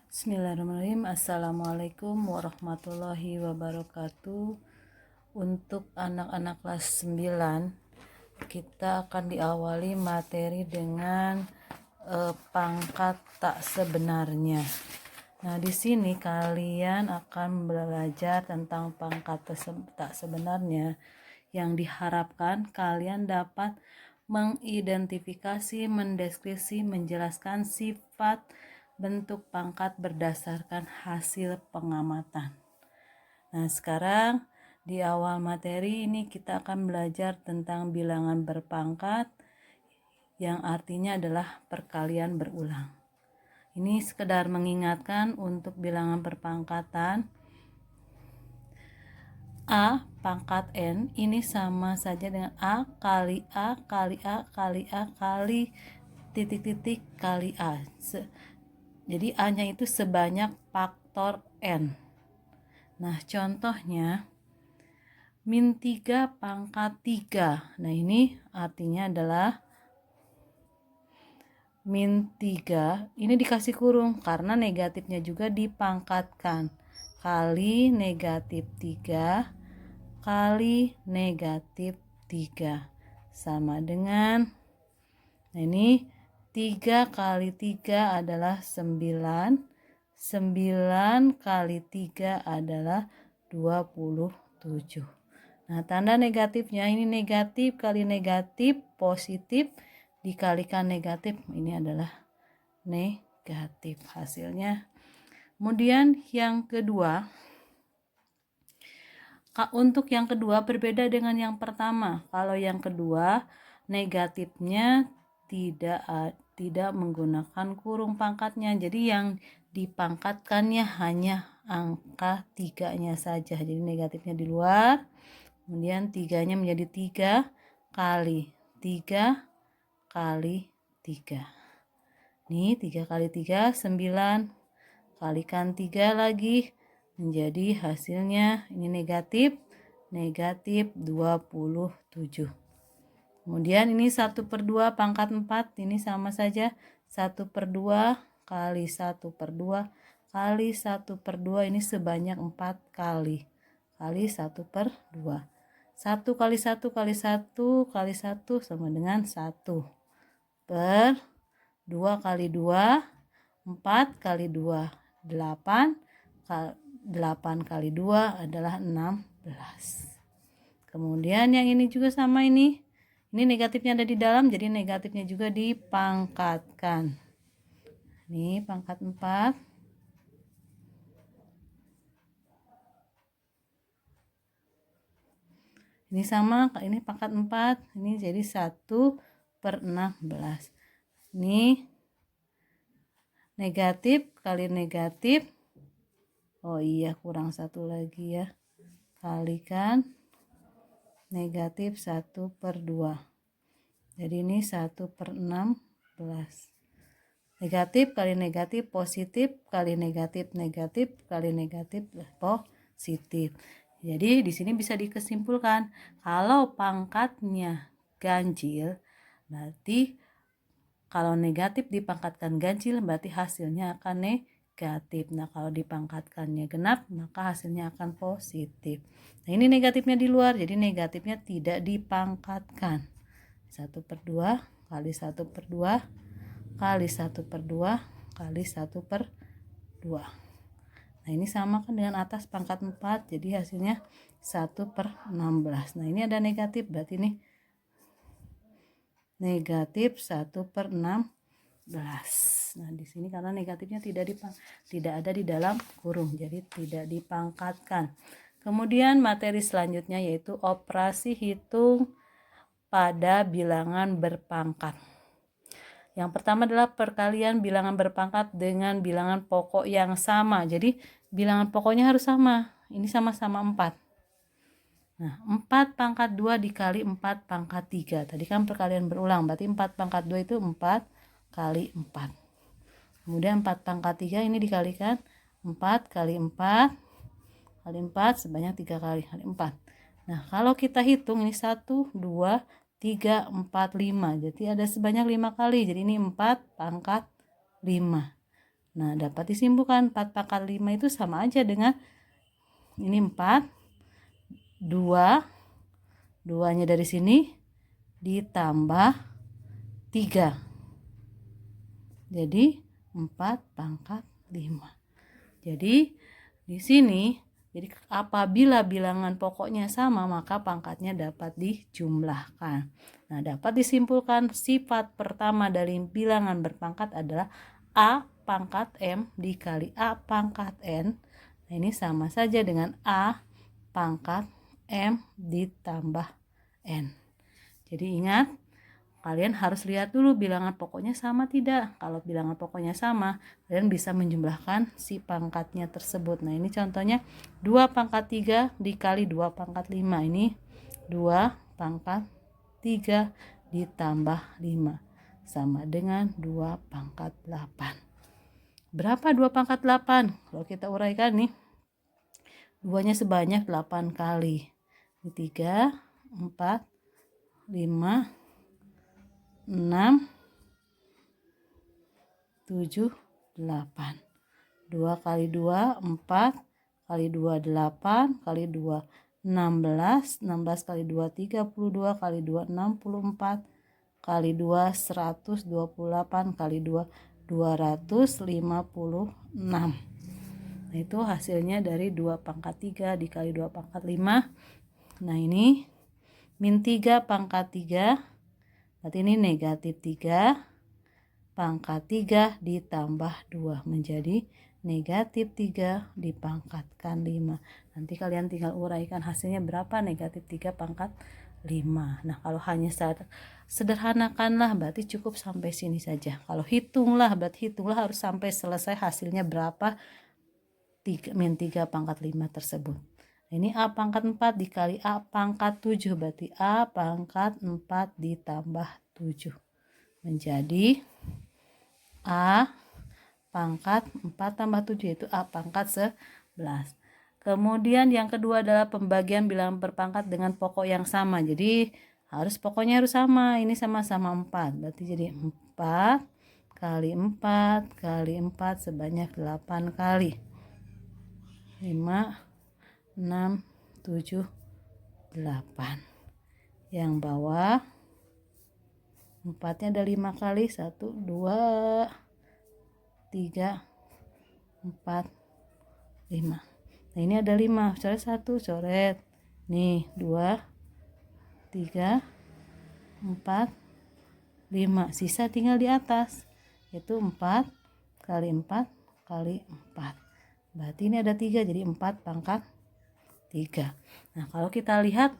Bismillahirrahmanirrahim. Assalamualaikum warahmatullahi wabarakatuh. Untuk anak-anak kelas 9, kita akan diawali materi dengan pangkat tak sebenarnya. Nah, di sini kalian akan belajar tentang pangkat tak sebenarnya, yang diharapkan kalian dapat mengidentifikasi, mendeskripsi, menjelaskan sifat bentuk pangkat berdasarkan hasil pengamatan. Nah, sekarang di awal materi ini kita akan belajar tentang bilangan berpangkat, yang artinya adalah perkalian berulang. Ini sekedar mengingatkan untuk bilangan berpangkatan. A pangkat N ini sama saja dengan A kali A kali A kali A kali titik-titik kali A. Jadi A-nya itu sebanyak faktor N. Nah, contohnya min 3 pangkat 3. Nah, ini artinya adalah min 3 ini dikasih kurung karena negatifnya juga dipangkatkan. Kali negatif 3 kali negatif 3 sama dengan, nah ini 3 kali 3 adalah 9. 9 kali 3 adalah 27. Nah, tanda negatifnya ini negatif kali negatif, positif dikalikan negatif, ini adalah negatif hasilnya. Kemudian yang kedua, untuk yang kedua berbeda dengan yang pertama. Kalau yang kedua negatifnya tidak menggunakan kurung pangkatnya. Jadi yang dipangkatkannya hanya angka 3-nya saja. Jadi negatifnya di luar. Kemudian 3-nya menjadi 3 kali 3 kali 3. Nih 3 kali 3 9. Kalikan 3 lagi. Menjadi hasilnya ini negatif 27. Kemudian ini 1/2 pangkat 4, ini sama saja 1/2 kali 1/2 kali 1/2, ini sebanyak 4 kali 1/2. 1 kali 1 kali 1 kali 1 sama dengan 1/2 kali 2 4 kali 2 8 kali 2 adalah 16. Kemudian yang ini juga sama, ini negatifnya ada di dalam, jadi negatifnya juga dipangkatkan. Ini pangkat 4. Ini sama, ini pangkat 4, ini jadi 1/16. Ini negatif kali negatif. Oh iya, kurang satu lagi ya. Kalikan negatif 1/2. Jadi ini 1/16. Negatif kali negatif positif kali negatif negatif kali negatif positif. Jadi di sini bisa dikesimpulkan kalau pangkatnya ganjil, berarti kalau negatif dipangkatkan ganjil berarti hasilnya akan negatif. Nah, kalau dipangkatkannya genap maka hasilnya akan positif. Nah, ini negatifnya di luar, jadi negatifnya tidak dipangkatkan. 1/2 kali 1/2 kali 1/2 kali 1/2. Nah, ini sama kan dengan atas pangkat 4, jadi hasilnya 1/16. Nah, ini ada negatif, berarti ini negatif 1/16. Nah, di sini karena negatifnya tidak ada di dalam kurung, jadi tidak dipangkatkan. Kemudian materi selanjutnya yaitu operasi hitung pada bilangan berpangkat. Yang pertama adalah perkalian bilangan berpangkat dengan bilangan pokok yang sama. Jadi bilangan pokoknya harus sama. Ini sama-sama 4. Nah, 4 pangkat 2 dikali 4 pangkat 3. Tadi kan perkalian berulang, berarti 4 pangkat 2 itu 4 kali 4. Kemudian 4 pangkat 3 ini dikalikan 4 kali 4 kali 4 sebanyak 3 kali 4. Nah, kalau kita hitung ini 1, 2, 3, 4, 5. Jadi ada sebanyak 5 kali. Jadi ini 4 pangkat 5. Nah, dapat disimpulkan 4 pangkat 5 itu sama aja dengan ini 4, 2, 2-nya dari sini ditambah 3. Jadi 4 pangkat 5. Jadi di sini, jadi apabila bilangan pokoknya sama maka pangkatnya dapat dijumlahkan. Nah, dapat disimpulkan sifat pertama dari bilangan berpangkat adalah A pangkat M dikali A pangkat N. Nah, ini sama saja dengan A pangkat M ditambah N. Jadi ingat, kalian harus lihat dulu bilangan pokoknya sama tidak. Kalau bilangan pokoknya sama, kalian bisa menjumlahkan si pangkatnya tersebut. Nah, ini contohnya 2 pangkat 3 dikali 2 pangkat 5. Ini 2 pangkat 3 ditambah 5 sama dengan 2 pangkat 8. Berapa 2 pangkat 8? Kalau kita uraikan nih, 2-nya sebanyak 8 kali. Ini 3, 4, 5, 6, 7, 8. 2 kali 2, 4 kali 2, 8 kali 2, 16. 16 kali 2, 32 kali 2, 64 kali 2, 128 kali 2, 256. Nah, itu hasilnya dari 2 pangkat 3 dikali 2 pangkat 5. Nah, ini min 3 pangkat 3. Berarti ini negatif 3 pangkat 3 ditambah 2 menjadi negatif 3 dipangkatkan 5. Nanti kalian tinggal uraikan hasilnya berapa negatif 3 pangkat 5. Nah, kalau hanya sederhanakanlah berarti cukup sampai sini saja. Kalau hitunglah berarti hitunglah harus sampai selesai hasilnya berapa min 3 pangkat 5 tersebut. Ini A pangkat 4 dikali A pangkat 7 berarti A pangkat 4 ditambah 7 menjadi A pangkat 4 tambah 7 yaitu A pangkat 11. Kemudian yang kedua adalah pembagian bilangan berpangkat dengan pokok yang sama. Jadi pokoknya harus sama. Ini sama-sama 4. Berarti jadi 4 kali 4 kali 4 sebanyak 8 kali. 5, 6, 7, 8. Yang bawah 4-nya ada 5 kali. 1, 2, 3, 4, 5. Nah, ini ada 5. Coret 1, coret. Nih, 2, 3, 4, 5. Sisa tinggal di atas. Yaitu 4 kali 4 kali 4. Berarti ini ada 3, jadi 4 pangkat 3. Nah, kalau kita lihat,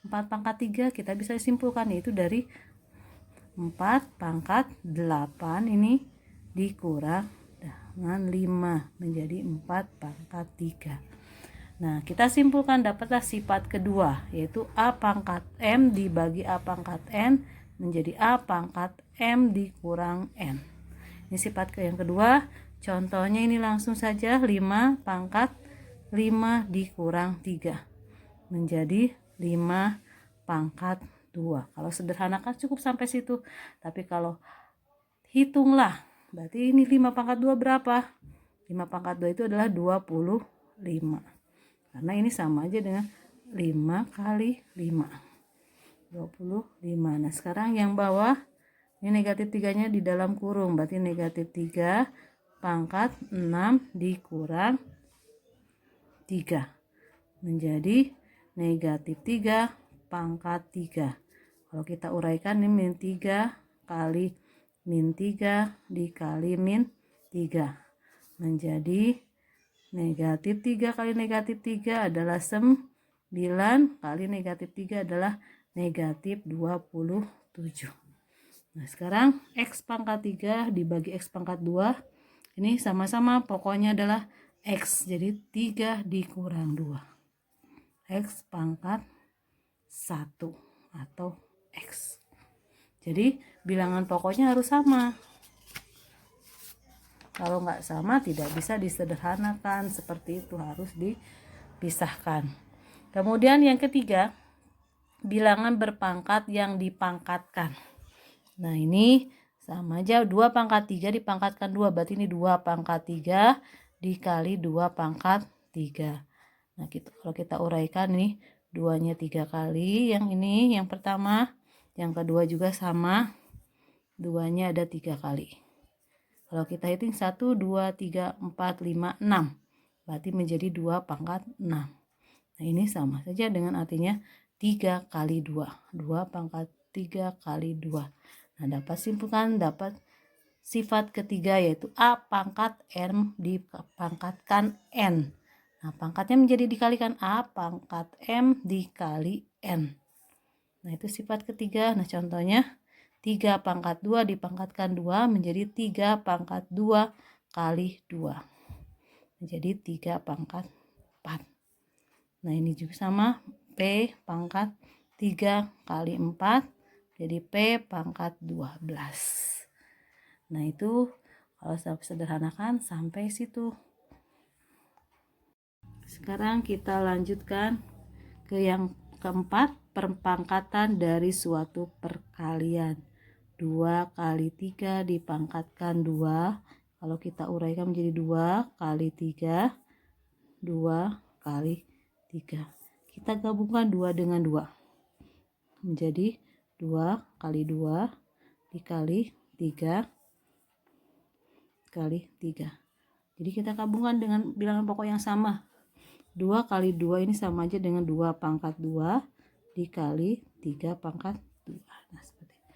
4 pangkat 3 kita bisa simpulkan, yaitu dari 4 pangkat 8 ini dikurang dengan 5 menjadi 4 pangkat 3. Nah, kita simpulkan dapatlah sifat kedua, yaitu A pangkat M dibagi A pangkat N menjadi A pangkat M dikurang N. Ini sifat yang kedua. Contohnya ini langsung saja 5 pangkat 5 dikurang 3 menjadi 5 pangkat 2. Kalau sederhanakan cukup sampai situ. Tapi kalau hitunglah, berarti ini 5 pangkat 2 berapa? 5 pangkat 2 itu adalah 25. Karena ini sama aja dengan 5 kali 5. 25. Nah, sekarang yang bawah, ini negatif 3-nya di dalam kurung. Berarti negatif 3 pangkat 6 dikurang 3 menjadi negatif 3 pangkat 3. Kalau kita uraikan ini min 3 kali min 3 dikali min 3 menjadi negatif 3 kali negatif 3 adalah 9 kali negatif 3 adalah negatif 27. Nah, sekarang X pangkat 3 dibagi X pangkat 2. Ini sama-sama pokoknya adalah X. Jadi 3 dikurang 2. X pangkat 1 atau X. Jadi bilangan pokoknya harus sama. Kalau nggak sama tidak bisa disederhanakan. Seperti itu, harus dipisahkan. Kemudian yang ketiga, bilangan berpangkat yang dipangkatkan. Nah, ini Sama aja, 2 pangkat 3 dipangkatkan 2, berarti ini 2 pangkat 3 dikali 2 pangkat 3. Nah, kalau kita uraikan nih, 2-nya 3 kali, yang ini yang pertama, yang kedua juga sama, 2-nya ada 3 kali. Kalau kita hitung 1, 2, 3, 4, 5, 6, berarti menjadi 2 pangkat 6. Nah, ini sama saja dengan artinya 3 kali 2, 2 pangkat 3 kali 2. Nah, dapat simpulkan, dapat sifat ketiga yaitu A pangkat M dipangkatkan N. Nah, pangkatnya menjadi dikalikan A pangkat M dikali N. Nah, itu sifat ketiga. Nah, contohnya 3 pangkat 2 dipangkatkan 2 menjadi 3 pangkat 2 kali 2. Menjadi 3 pangkat 4. Nah, ini juga sama, P pangkat 3 kali 4 jadi P pangkat 12. Nah, itu kalau saya sederhanakan sampai situ. Sekarang kita lanjutkan ke yang keempat, perpangkatan dari suatu perkalian. 2 kali 3 dipangkatkan 2. Kalau kita uraikan menjadi 2 kali 3, 2 kali 3. Kita gabungkan 2 dengan 2. Menjadi 2 kali 2 dikali 3 kali 3. Jadi kita gabungkan dengan bilangan pokok yang sama. 2 kali 2 ini sama aja dengan 2 pangkat 2 dikali 3 pangkat 2. Nah, seperti itu.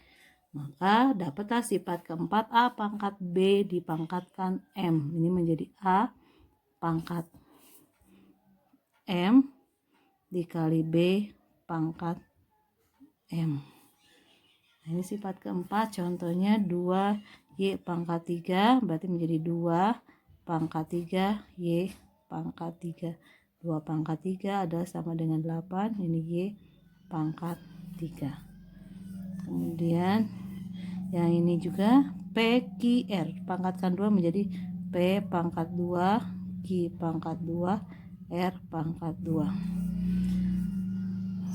Maka dapatlah sifat keempat A pangkat B dipangkatkan M. Ini menjadi A pangkat M dikali B pangkat M. Nah, ini sifat keempat, contohnya 2Y pangkat 3 berarti menjadi 2 pangkat 3 Y pangkat 3. 2 pangkat 3 adalah sama dengan 8, ini Y pangkat 3. Kemudian yang ini juga PQR, pangkatkan 2 menjadi P pangkat 2 Q pangkat 2 R pangkat 2.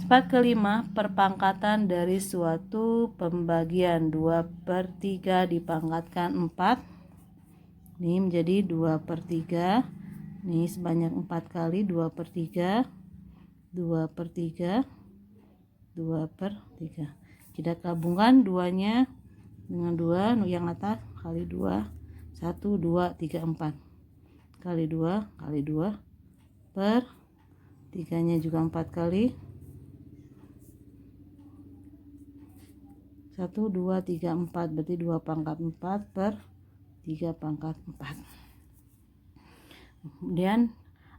Sifat kelima, perpangkatan dari suatu pembagian. 2/3 dipangkatkan 4. Ini menjadi 2/3. Ini sebanyak 4 kali 2/3. 2/3. 2/3. Kita gabungkan 2-nya dengan 2, yang atas kali 2. 1, 2, 3, 4. Kali 2, kali 2. Per 3-nya juga 4 kali. 1, 2, 3, 4 berarti 2 pangkat 4 per 3 pangkat 4. Kemudian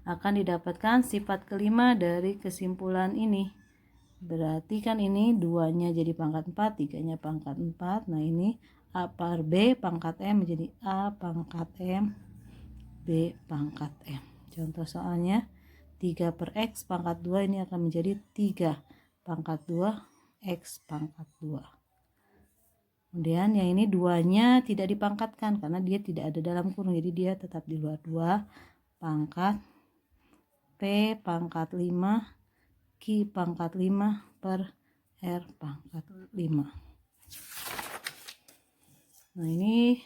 akan didapatkan sifat kelima dari kesimpulan ini. Berarti kan ini 2-nya jadi pangkat 4, 3-nya pangkat 4. Nah, ini A per B pangkat M menjadi A pangkat M B pangkat M. Contoh soalnya 3 per X pangkat 2 ini akan menjadi 3 pangkat 2 X pangkat 2. Kemudian yang ini 2-nya tidak dipangkatkan karena dia tidak ada dalam kurung, jadi dia tetap di luar. 2 pangkat P pangkat 5 Q pangkat 5 per R pangkat 5. Nah, ini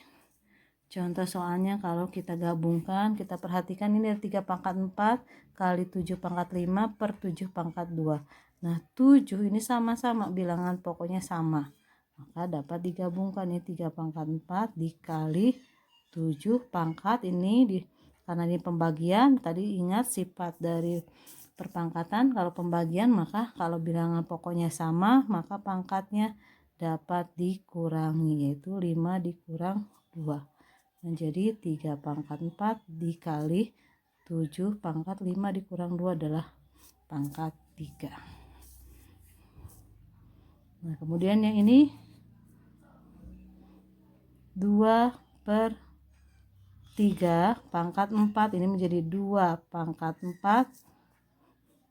contoh soalnya kalau kita gabungkan, kita perhatikan ini ada 3 pangkat 4 kali 7 pangkat 5 per 7 pangkat 2. Nah, 7 ini sama-sama, bilangan pokoknya sama. Maka dapat digabungkan, ini 3 pangkat 4 dikali 7 pangkat ini karena ini pembagian, tadi ingat sifat dari perpangkatan, kalau pembagian maka kalau bilangan pokoknya sama maka pangkatnya dapat dikurangi, yaitu 5 dikurang 2 menjadi 3 pangkat 4 dikali 7 pangkat 5 dikurang 2 adalah pangkat 3. Nah, kemudian yang ini 2/3 pangkat 4 ini menjadi 2 pangkat 4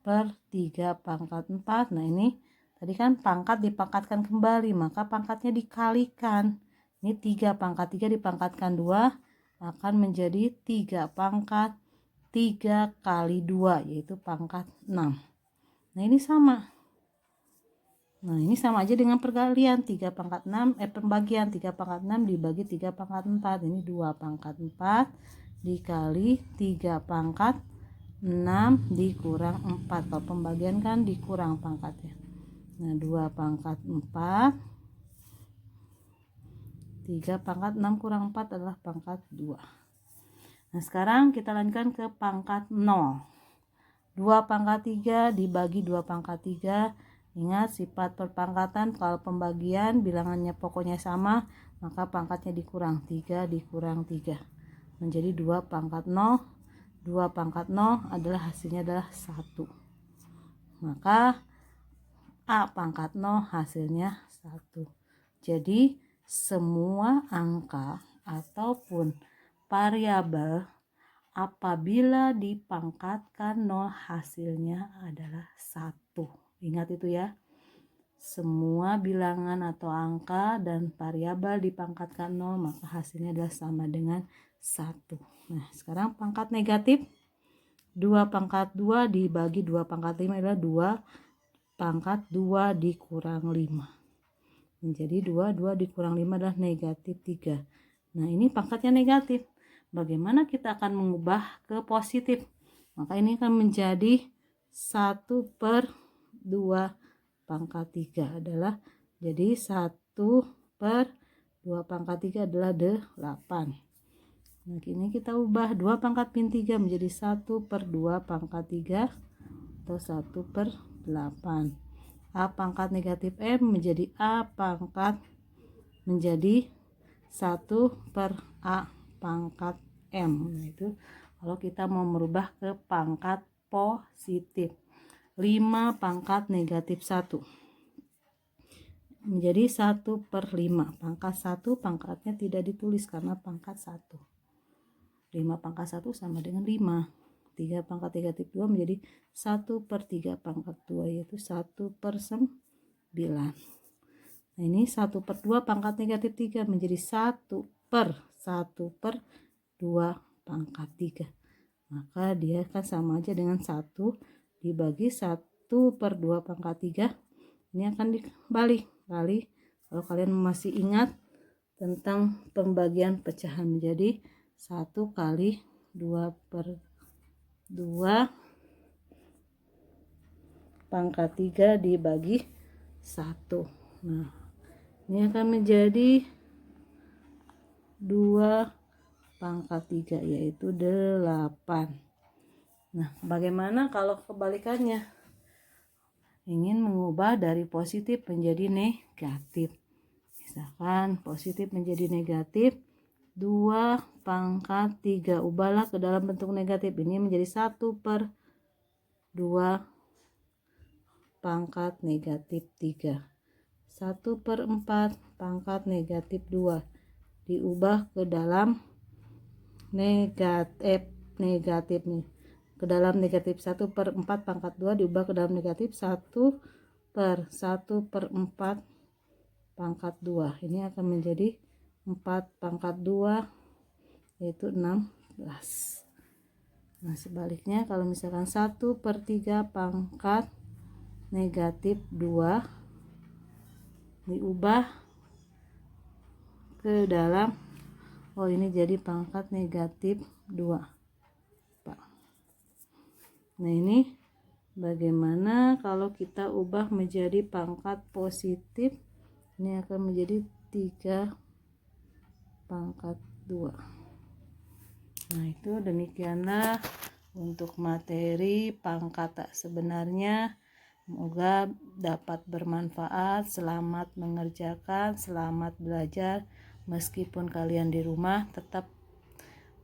per 3 pangkat 4. Nah, ini tadi kan pangkat dipangkatkan kembali, maka pangkatnya dikalikan. Ini 3 pangkat 3 dipangkatkan 2 akan menjadi 3 pangkat 3 kali 2 yaitu pangkat 6. Nah, ini sama. Nah, ini sama aja dengan perkalian 3 pangkat 6, pembagian 3 pangkat 6 dibagi 3 pangkat 4. Ini 2 pangkat 4 dikali 3 pangkat 6 dikurang 4. Kalau pembagian kan dikurang pangkatnya. Nah, 2 pangkat 4, 3 pangkat 6 kurang 4 adalah pangkat 2. Nah, sekarang kita lanjutkan ke pangkat 0. 2 pangkat 3 dibagi 2 pangkat 3. Ingat sifat perpangkatan, kalau pembagian bilangannya pokoknya sama, maka pangkatnya dikurang. 3 dikurang 3 menjadi 2 pangkat 0. 2 pangkat 0 adalah hasilnya adalah 1. Maka A pangkat 0 hasilnya 1. Jadi semua angka ataupun variabel apabila dipangkatkan 0 hasilnya adalah 1. Ingat itu ya. Semua bilangan atau angka dan variabel dipangkatkan 0 maka hasilnya adalah sama dengan 1. Nah, sekarang pangkat negatif. 2 pangkat 2 dibagi 2 pangkat 5 adalah 2 pangkat 2 dikurang 5. Menjadi 2 dikurang 5 adalah negatif 3. Nah, ini pangkatnya negatif. Bagaimana kita akan mengubah ke positif? Maka ini akan menjadi 1/2 pangkat 3 adalah jadi 1/2 pangkat 3 adalah 8. Nah, ini kita ubah 2 pangkat min 3 menjadi 1/2 pangkat 3 atau 1/8. A pangkat negatif M menjadi A pangkat menjadi 1/A pangkat M. Nah, itu kalau kita mau merubah ke pangkat positif. 5 pangkat negatif 1 menjadi 1/5. Pangkat 1 pangkatnya tidak ditulis karena pangkat 1. 5 pangkat 1 sama dengan 5. 3 pangkat negatif 2 menjadi 1/3 pangkat 2 yaitu 1/9. Nah, ini 1/2 pangkat negatif 3 menjadi 1/1/2 pangkat 3. Maka dia kan sama aja dengan 1 dibagi 1/2 pangkat 3. Ini akan dibalik. Kalau kalian masih ingat tentang pembagian pecahan menjadi 1 kali 2/2 pangkat 3 dibagi 1. Nah, ini akan menjadi 2 pangkat 3 yaitu 8. Nah, bagaimana kalau kebalikannya? Ingin mengubah dari positif menjadi negatif. Misalkan positif menjadi negatif, 2 pangkat 3 ubahlah ke dalam bentuk negatif. Ini menjadi 1/2 pangkat negatif 3. 1/4 pangkat negatif 2 diubah ke dalam negatif nih. Ke dalam negatif 1/4 pangkat 2 diubah ke dalam negatif 1/1/4 pangkat 2. Ini akan menjadi 4 pangkat 2 yaitu 16. Nah, sebaliknya kalau misalkan 1/3 pangkat negatif 2 diubah ke dalam ini jadi pangkat negatif 2. Nah, ini bagaimana kalau kita ubah menjadi pangkat positif? Ini akan menjadi 3 pangkat 2. Nah, itu demikianlah untuk materi pangkat tak sebenarnya. Semoga dapat bermanfaat. Selamat mengerjakan, selamat belajar. Meskipun kalian di rumah, tetap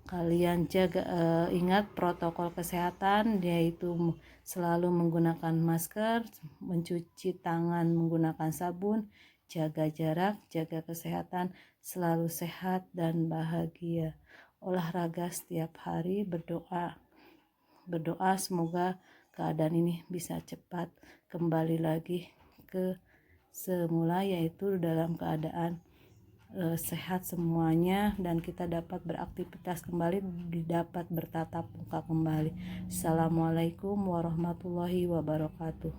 kalian jaga ingat protokol kesehatan, yaitu selalu menggunakan masker, mencuci tangan menggunakan sabun, jaga jarak, jaga kesehatan, selalu sehat dan bahagia. Olahraga setiap hari, berdoa semoga keadaan ini bisa cepat kembali lagi ke semula, yaitu dalam keadaan sehat semuanya, dan kita dapat beraktivitas kembali, dapat bertatap muka kembali. Assalamualaikum warahmatullahi wabarakatuh.